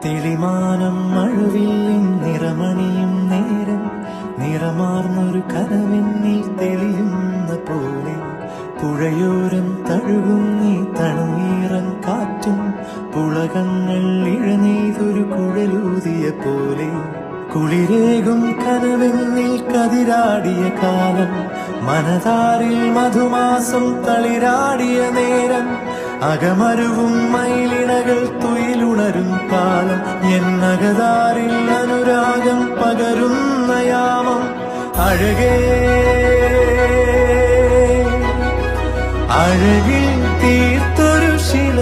തെളിമാനം മഴവില്ലിൻ നിറമണിയും നേരം നിറമാർന്നൊരു കനവെന്നിൽ തെളിയുന്ന പോലെ പുഴയോരം തഴുകുന്നീ തണുനീറൻ കാറ്റും പുളകങ്ങൾ ഇഴനെയ്തൊരു കുഴലൂതിയ പോലെ കുളിരേകും കനവെന്നിൽ കതിരാടിയ കാലം മനതാരിൽ മധുമാസം തളിരാടിയ നേരം അകമരുവും മയിലിണകൾ തുയിലുണരും കാലം എന്നകതാരിൽ അനുരാഗം പകരുന്ന യാമം അഴകേ അഴകിൽ തീർത്തൊരു ശില